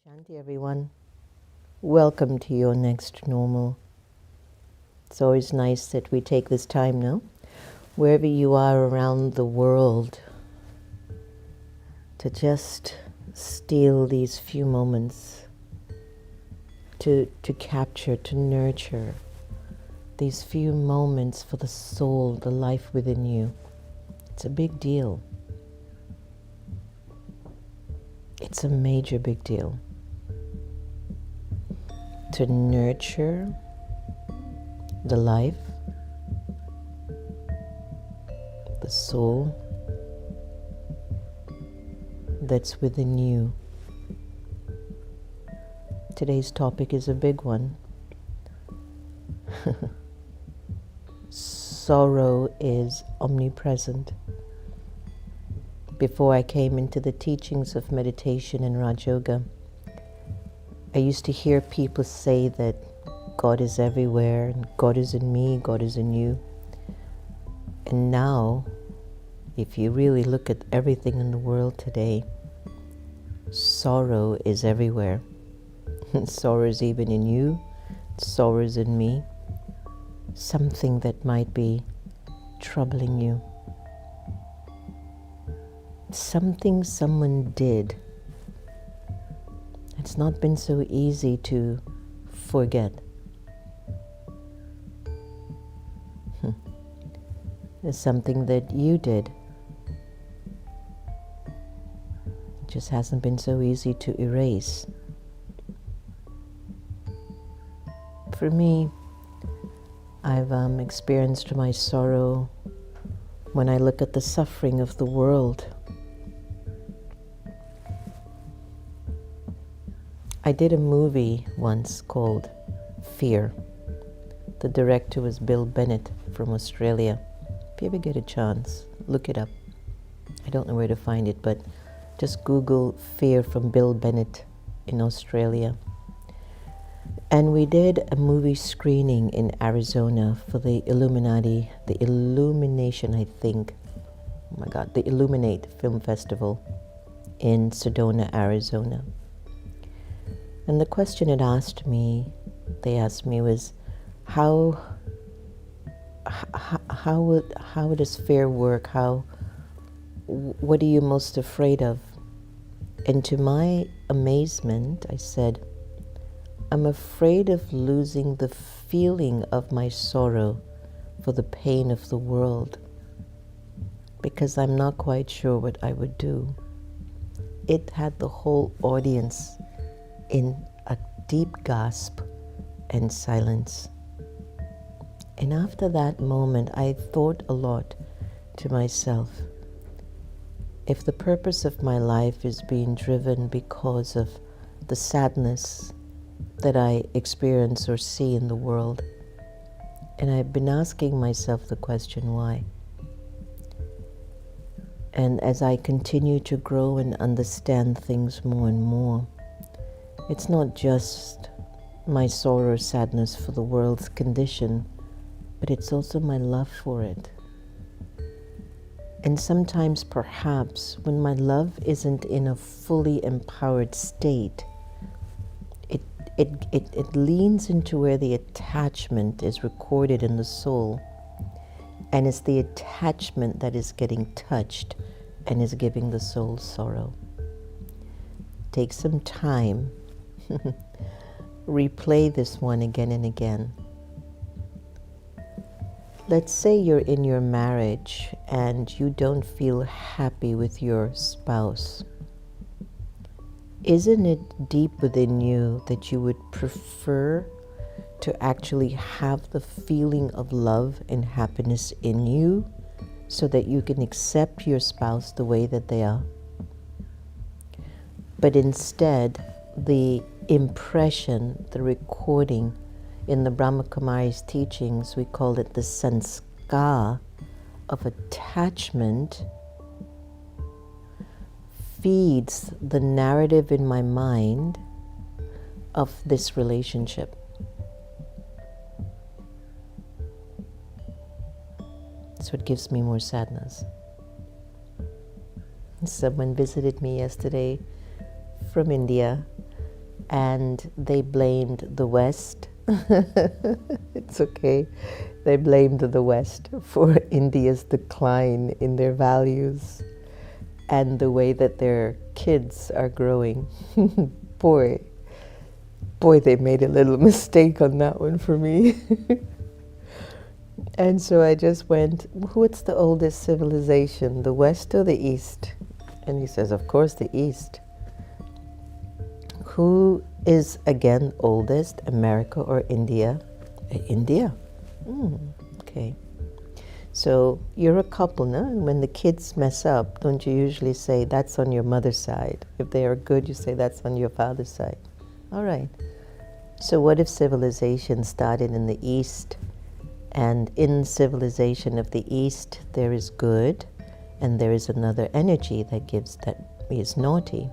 Shanti, everyone. Welcome to your next normal. It's always nice that we take this time now, wherever you are around the world, to just steal these few moments to capture, to nurture these few moments for the soul, the life within you. It's a big deal. It's a major big deal. To nurture the life, the soul that's within you. Today's topic is a big one. Sorrow is omnipresent. Before I came into the teachings of meditation and Raj Yoga, I used to hear people say that God is everywhere, and God is in me, God is in you. And now, if you really look at everything in the world today, sorrow is everywhere. Sorrow is even in you, sorrow is in me. Something that might be troubling you. Something someone did. It's not been so easy to forget. There's something that you did. It just hasn't been so easy to erase. For me, I've experienced my sorrow when I look at the suffering of the world. I did a movie once called Fear. The director was Bill Bennett from Australia. If you ever get a chance, look it up. I don't know where to find it, but just Google Fear from Bill Bennett in Australia. And we did a movie screening in Arizona for the Illumination, I think. Oh my God, the Illuminate Film Festival in Sedona, Arizona. And the question they asked me was, how does fear work? What are you most afraid of? And to my amazement, I said, I'm afraid of losing the feeling of my sorrow for the pain of the world, because I'm not quite sure what I would do. It had the whole audience in a deep gasp and silence. And after that moment, I thought a lot to myself. If the purpose of my life is being driven because of the sadness that I experience or see in the world, and I've been asking myself the question, why? And as I continue to grow and understand things more and more, it's not just my sorrow or sadness for the world's condition, but it's also my love for it. And sometimes, perhaps, when my love isn't in a fully empowered state, it leans into where the attachment is recorded in the soul, and it's the attachment that is getting touched and is giving the soul sorrow. Take some time. Replay this one again and again. Let's say you're in your marriage and you don't feel happy with your spouse. Isn't it deep within you that you would prefer to actually have the feeling of love and happiness in you so that you can accept your spouse the way that they are? But instead, the impression, the recording in the Brahma Kumaris teachings, we call it the sanskar of attachment, feeds the narrative in my mind of this relationship. So it gives me more sadness. Someone visited me yesterday from India, and they blamed the West. It's okay. They blamed the West for India's decline in their values and the way that their kids are growing. Boy, they made a little mistake on that one for me. And so I just went, what's the oldest civilization, the West or the East? And he says, of course, the East. Who is, again, oldest, America or India? India. Okay. So you're a couple, no? And when the kids mess up, don't you usually say, that's on your mother's side? If they are good, you say, that's on your father's side. All right. So what if civilization started in the East, and in civilization of the East, there is good, and there is another energy that is naughty?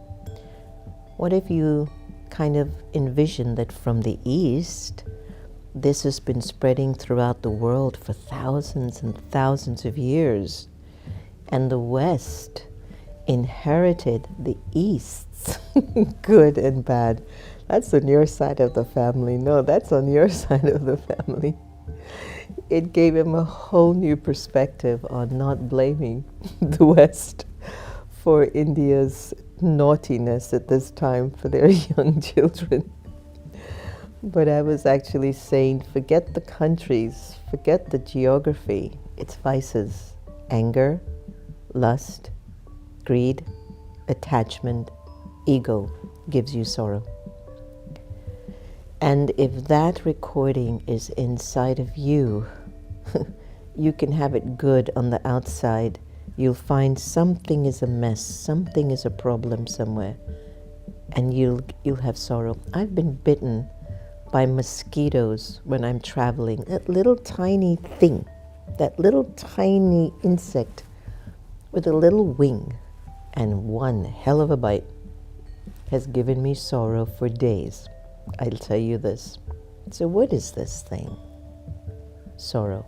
What if you kind of envision that from the East, this has been spreading throughout the world for thousands and thousands of years, and the West inherited the East's good and bad? That's on your side of the family. No, that's on your side of the family. It gave him a whole new perspective on not blaming the West for India's naughtiness at this time for their young children. But I was actually saying, forget the countries, forget the geography. It's vices: anger, lust, greed, attachment, ego gives you sorrow. And if that recording is inside of you, you can have it good on the outside. You'll find something is a mess, something is a problem somewhere, and you'll have sorrow. I've been bitten by mosquitoes when I'm traveling. That little tiny thing, that little tiny insect with a little wing and one hell of a bite has given me sorrow for days. I'll tell you this. So what is this thing? Sorrow.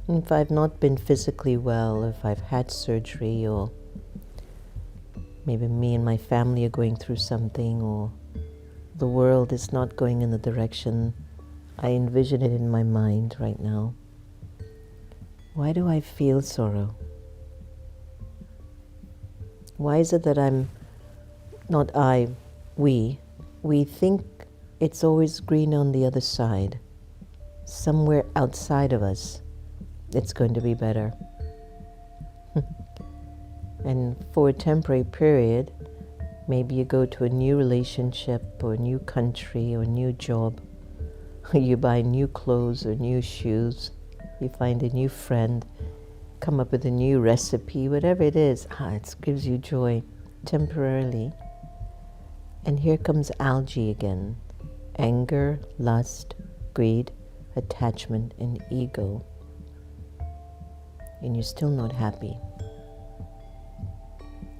If I've not been physically well, if I've had surgery, or maybe me and my family are going through something, or the world is not going in the direction I envision it in my mind right now, why do I feel sorrow? Why is it that we think it's always green on the other side? Somewhere outside of us, it's going to be better. And for a temporary period, maybe you go to a new relationship or a new country or a new job, or you buy new clothes or new shoes, you find a new friend, come up with a new recipe, whatever it is, it gives you joy temporarily. And here comes algae again: anger, lust, greed, attachment, and ego. And you're still not happy.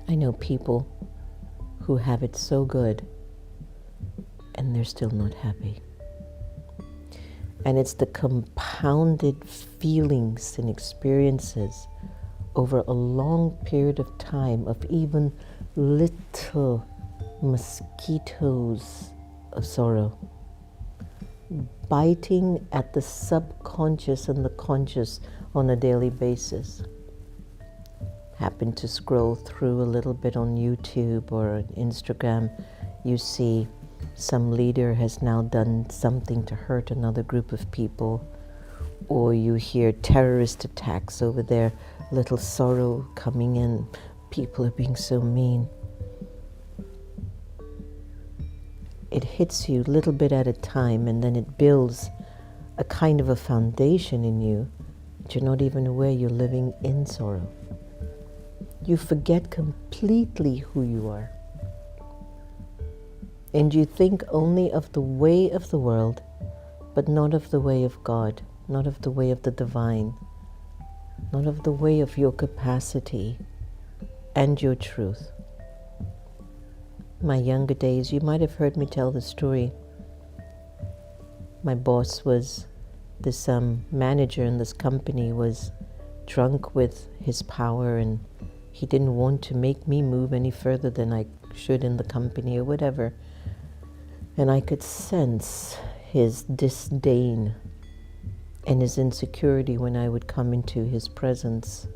I know people who have it so good and they're still not happy. And it's the compounded feelings and experiences over a long period of time of even little mosquitoes of sorrow, biting at the subconscious and the conscious on a daily basis. Happen to scroll through a little bit on YouTube or on Instagram, you see some leader has now done something to hurt another group of people, or you hear terrorist attacks over there, little sorrow coming in, people are being so mean. It hits you a little bit at a time, and then it builds a kind of a foundation in you that you're not even aware you're living in sorrow. You forget completely who you are. And you think only of the way of the world, but not of the way of God, not of the way of the divine, not of the way of your capacity and your truth. My younger days, you might have heard me tell the story. My boss was, this manager in this company was drunk with his power and He didn't want to make me move any further than I should in the company or whatever. And I could sense his disdain and his insecurity when I would come into his presence.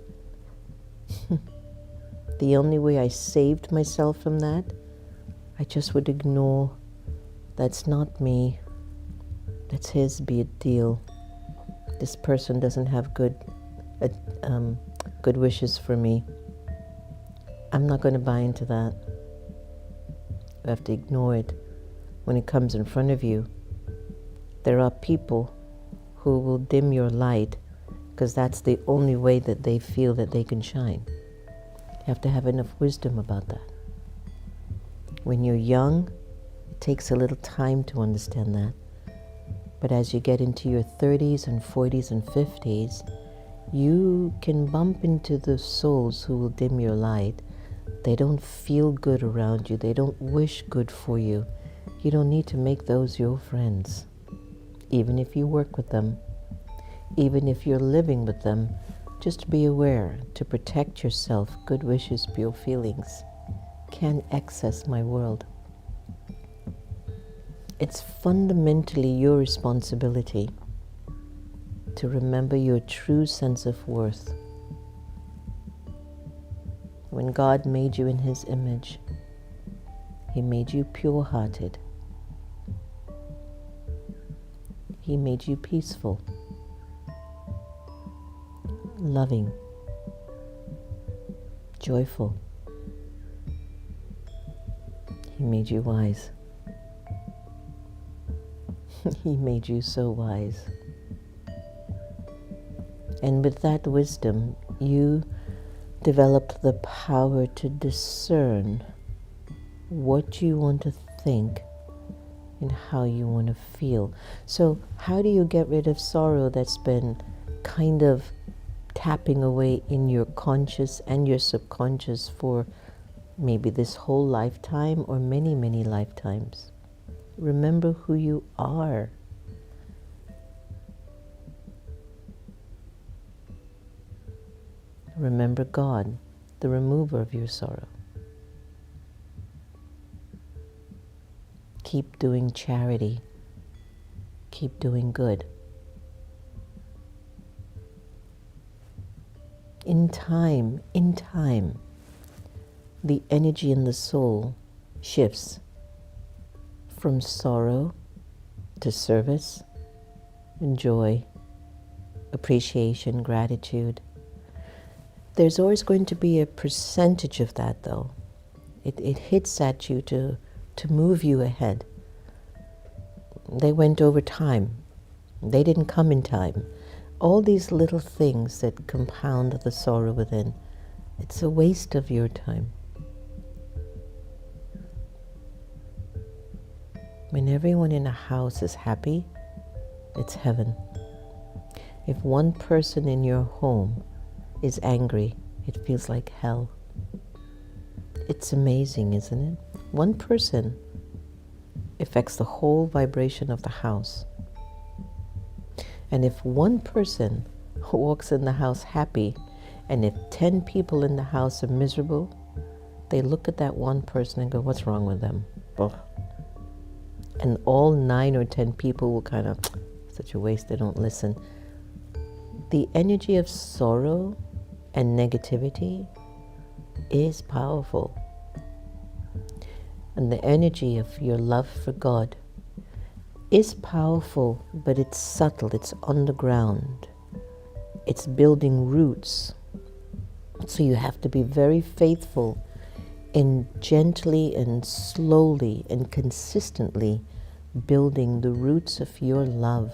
The only way I saved myself from that, I just would ignore, that's not me, that's his deal. This person doesn't have good wishes for me. I'm not going to buy into that. You have to ignore it when it comes in front of you. There are people who will dim your light because that's the only way that they feel that they can shine. You have to have enough wisdom about that. When you're young, it takes a little time to understand that. But as you get into your 30s and 40s and 50s, you can bump into the souls who will dim your light. They don't feel good around you. They don't wish good for you. You don't need to make those your friends. Even if you work with them, even if you're living with them, just be aware to protect yourself. Good wishes, pure feelings can access my world. It's fundamentally your responsibility to remember your true sense of worth. When God made you in His image, He made you pure-hearted. He made you peaceful, loving, joyful. He made you wise. He made you so wise. And with that wisdom, you developed the power to discern what you want to think and how you want to feel. So how do you get rid of sorrow that's been kind of tapping away in your conscious and your subconscious for maybe this whole lifetime or many, many lifetimes? Remember who you are. Remember God, the remover of your sorrow. Keep doing charity. Keep doing good. In time, the energy in the soul shifts from sorrow to service and joy, appreciation, gratitude. There's always going to be a percentage of that, though. It hits at you to move you ahead. They went over time. They didn't come in time. All these little things that compound the sorrow within, it's a waste of your time. When everyone in a house is happy, it's heaven. If one person in your home is angry, it feels like hell. It's amazing, isn't it? One person affects the whole vibration of the house. And if one person walks in the house happy, and if 10 people in the house are miserable, they look at that one person and go, what's wrong with them? Ugh. And all 9 or 10 people will kind of, such a waste, they don't listen. The energy of sorrow and negativity is powerful. And the energy of your love for God is powerful, but it's subtle, it's underground. It's building roots. So you have to be very faithful in gently and slowly and consistently building the roots of your love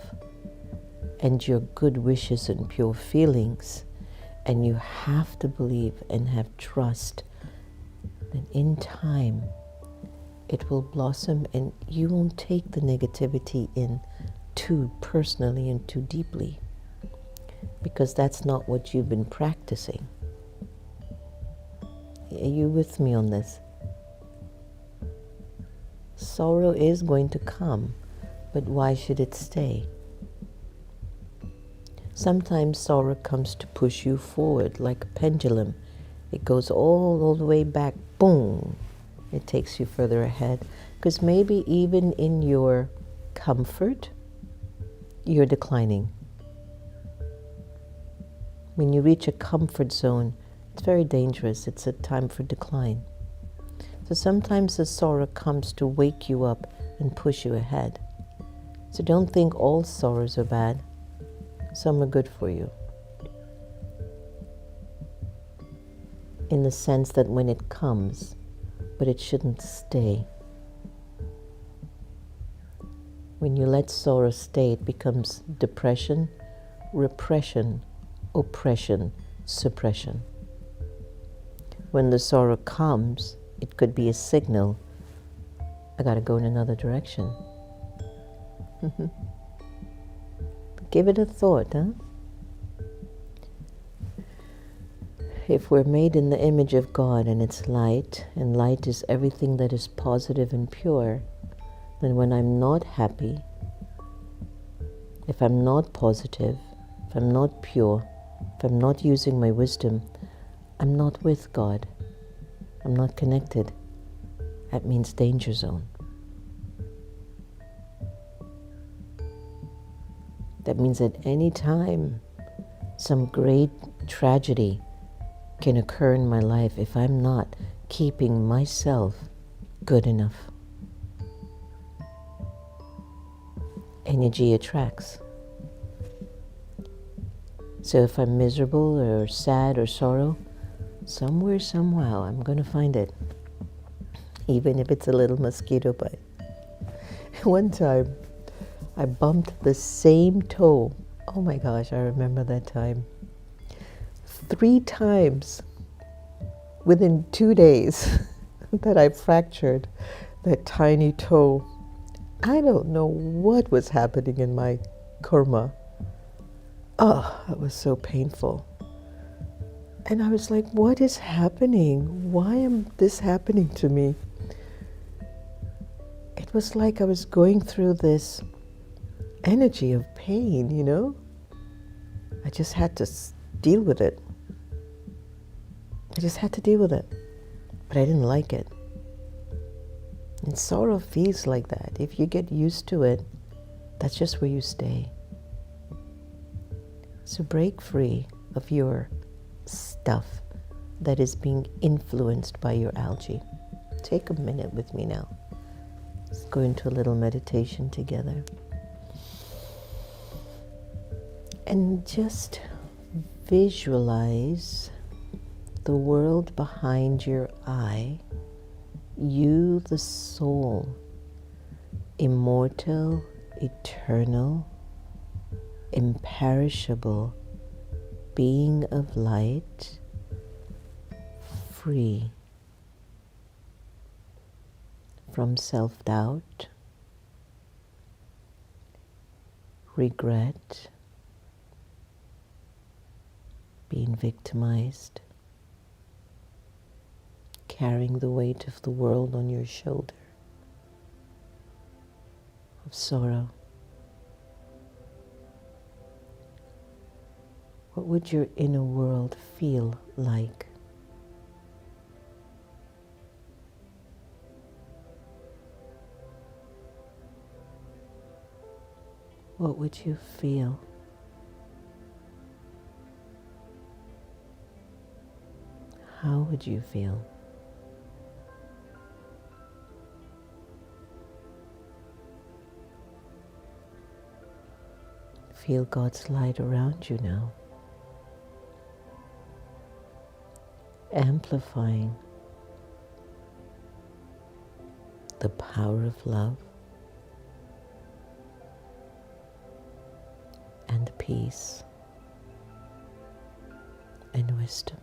and your good wishes and pure feelings. And you have to believe and have trust that in time it will blossom and you won't take the negativity in too personally and too deeply, because that's not what you've been practicing. Are you with me on this? Sorrow is going to come, but why should it stay? Sometimes sorrow comes to push you forward like a pendulum, It goes all the way back, boom. It takes you further ahead. Because maybe even in your comfort, you're declining. When you reach a comfort zone, it's very dangerous. It's a time for decline. So sometimes the sorrow comes to wake you up and push you ahead. So don't think all sorrows are bad. Some are good for you. In the sense that when it comes, but it shouldn't stay. When you let sorrow stay, it becomes depression, repression, oppression, suppression. When the sorrow comes, it could be a signal, I gotta go in another direction. Give it a thought, huh? If we're made in the image of God and it's light, and light is everything that is positive and pure, then when I'm not happy, if I'm not positive, if I'm not pure, if I'm not using my wisdom, I'm not with God. I'm not connected. That means danger zone. That means at any time, some great tragedy can occur in my life if I'm not keeping myself good enough. Energy attracts. So if I'm miserable or sad or sorrow, somewhere, somehow, I'm going to find it. Even if it's a little mosquito bite. One time, I bumped the same toe. Oh my gosh, I remember that time. 3 times within 2 days that I fractured that tiny toe. I don't know what was happening in my karma. Oh, it was so painful. And I was like, what is happening? Why am this happening to me? It was like I was going through this energy of pain, you know? I just had to deal with it. I just had to deal with it. But I didn't like it. And sorrow feels like that. If you get used to it, that's just where you stay. So break free of your stuff that is being influenced by your algae. Take a minute with me now. Let's go into a little meditation together. And just visualize the world behind your eye, you, the soul, immortal, eternal, imperishable, being of light, free from self-doubt, regret, being victimized, carrying the weight of the world on your shoulder, of sorrow. What would your inner world feel like? What would you feel? How would you feel? Feel God's light around you now, amplifying the power of love and peace and wisdom.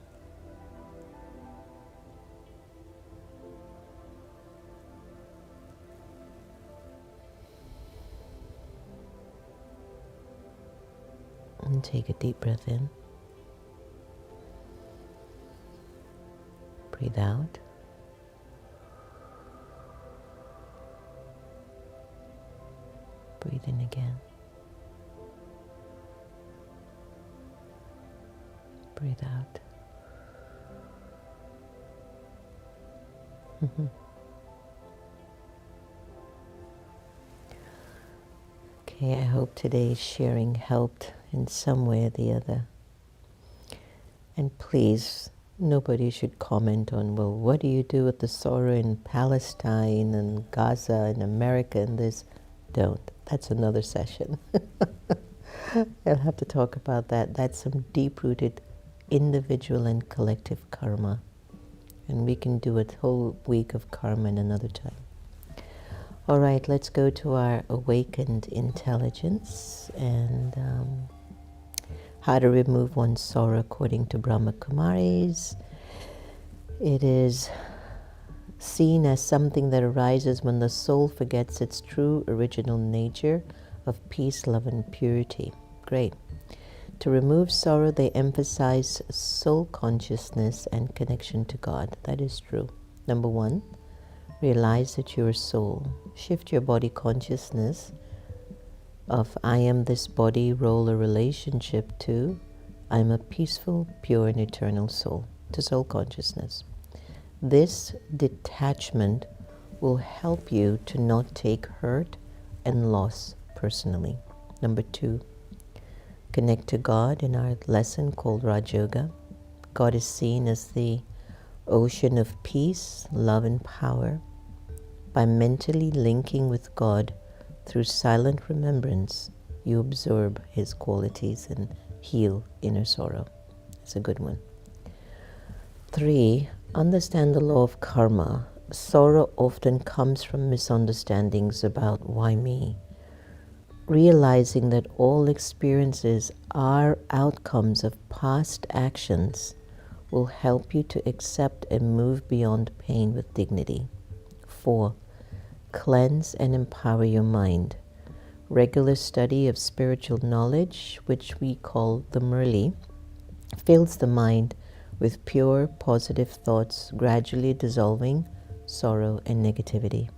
And take a deep breath in. Breathe out. Breathe in again. Breathe out. Okay, I hope today's sharing helped in some way or the other. And please, nobody should comment on, well, what do you do with the sorrow in Palestine and Gaza and America and this? Don't. That's another session. I'll have to talk about that. That's some deep-rooted individual and collective karma. And we can do a whole week of karma in another time. All right, let's go to our awakened intelligence and how to remove one's sorrow according to Brahma Kumaris. It is seen as something that arises when the soul forgets its true original nature of peace, love, and purity. Great. To remove sorrow, they emphasize soul consciousness and connection to God. That is true. Number one, realize that you're a soul. Shift your body consciousness of I am this body role or relationship to I'm a peaceful, pure, and eternal soul, to soul consciousness. This detachment will help you to not take hurt and loss personally. Number two, connect to God in our lesson called Raj Yoga. God is seen as the ocean of peace, love, and power. By mentally linking with God through silent remembrance, you absorb His qualities and heal inner sorrow. That's a good one. 3, understand the law of karma. Sorrow often comes from misunderstandings about why me. Realizing that all experiences are outcomes of past actions will help you to accept and move beyond pain with dignity. 4, cleanse and empower your mind. Regular study of spiritual knowledge, which we call the Murli, fills the mind with pure, positive thoughts, gradually dissolving sorrow and negativity.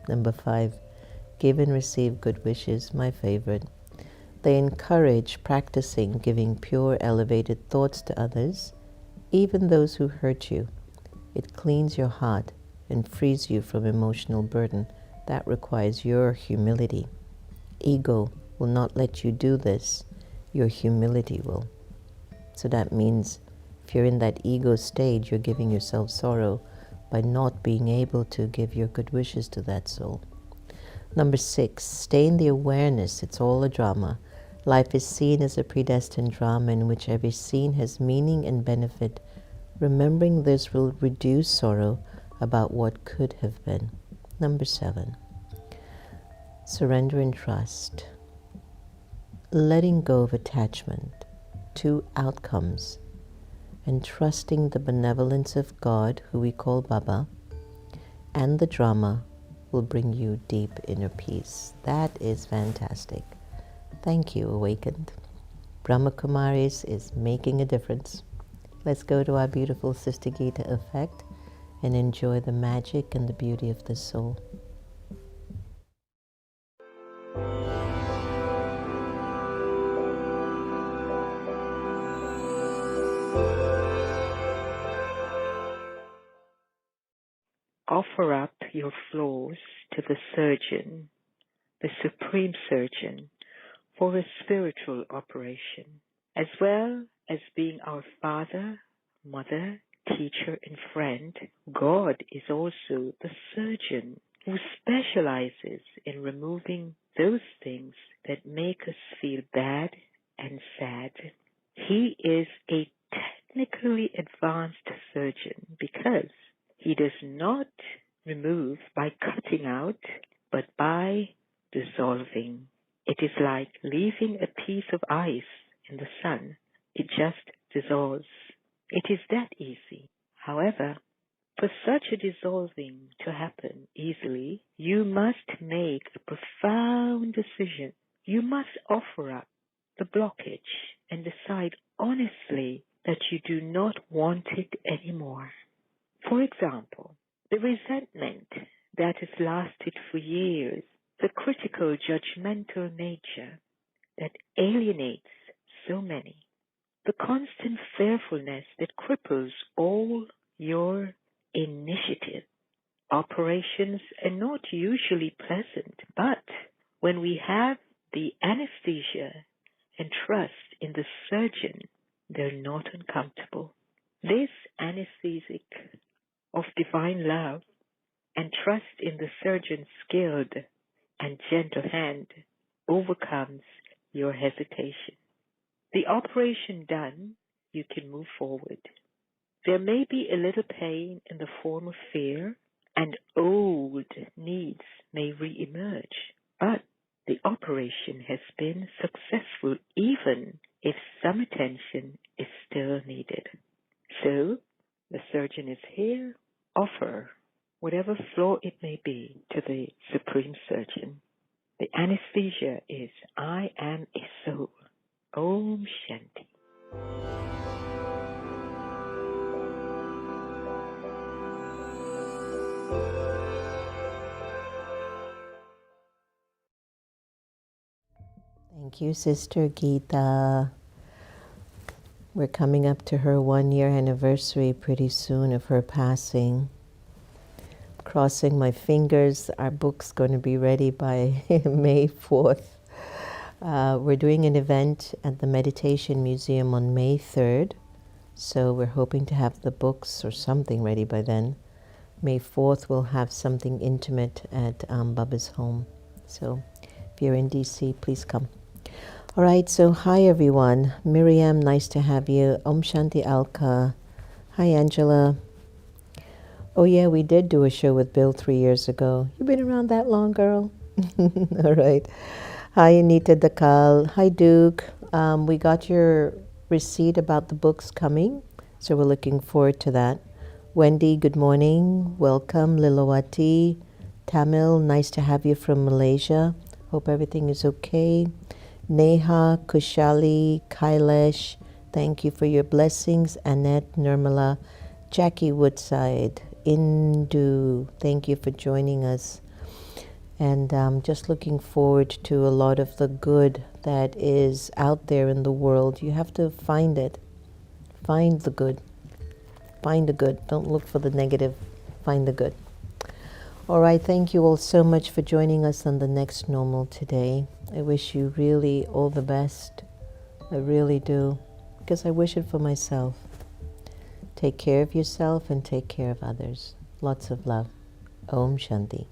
Number 5, give and receive good wishes, my favorite. They encourage practicing giving pure, elevated thoughts to others, even those who hurt you. It cleans your heart and frees you from emotional burden. That requires your humility. Ego will not let you do this. Your humility will. So that means if you're in that ego stage, you're giving yourself sorrow by not being able to give your good wishes to that soul. Number 6, stay in the awareness. It's all a drama. Life is seen as a predestined drama in which every scene has meaning and benefit. Remembering this will reduce sorrow about what could have been. Number 7, surrender and trust. Letting go of attachment to outcomes and trusting the benevolence of God, who we call Baba, and the drama will bring you deep inner peace. That is fantastic. Thank you, Awakened. Brahma Kumaris is making a difference. Let's go to our beautiful Sister Gita effect and enjoy the magic and the beauty of the soul. Offer up your flaws to the surgeon, the supreme surgeon, for a spiritual operation, as well as being our father, mother, teacher, and friend. God is also the surgeon who specializes in removing those things that make us feel bad and sad. He is a technically advanced surgeon because he does not remove by cutting out, but by dissolving. It is like leaving a piece of ice in the sun. It just dissolves. It is that easy. However, for such a dissolving to happen easily, you must make a profound decision. You must offer up the blockage and decide honestly that you do not want it anymore. For example, the resentment that has lasted for years, the critical, judgmental nature that alienates so many, the constant fearfulness that cripples all your initiative. Operations are not usually pleasant, but when we have the anesthesia and trust in the surgeon, they're not uncomfortable. This anesthetic of divine love and trust in the surgeon's skilled and gentle hand overcomes your hesitation. The operation done, you can move forward. There may be a little pain in the form of fear, and old needs may re-emerge, but the operation has been successful even if some attention is still needed. So, the surgeon is here. Offer whatever flaw it may be to the Supreme Surgeon. The anesthesia is I am a soul. Om Shanti. Thank you, Sister Geeta. We're coming up to her 1-year anniversary pretty soon of her passing. Crossing my fingers, our book's going to be ready by May 4th. We're doing an event at the Meditation Museum on May 3rd, so we're hoping to have the books or something ready by then. May 4th, we'll have something intimate at Baba's home. So if you're in D.C., please come. All right, so hi everyone. Miriam, nice to have you. Om Shanti Alka. Hi Angela. Oh yeah, we did do a show with Bill 3 years ago. You been around that long, girl? All right. Hi Anita Dakal. Hi Duke. We got your receipt about the books coming, so we're looking forward to that. Wendy, good morning. Welcome. Lilawati. Tamil, nice to have you from Malaysia. Hope everything is okay. Neha, Kushali, Kailash, thank you for your blessings. Annette, Nirmala, Jackie Woodside, Indu, thank you for joining us. And just looking forward to a lot of the good that is out there in the world. You have to find it. Find the good. Find the good. Don't look for the negative. Find the good. All right, thank you all so much for joining us on the Next Normal today. I wish you really all the best. I really do, because I wish it for myself. Take care of yourself and take care of others. Lots of love. Om Shanti.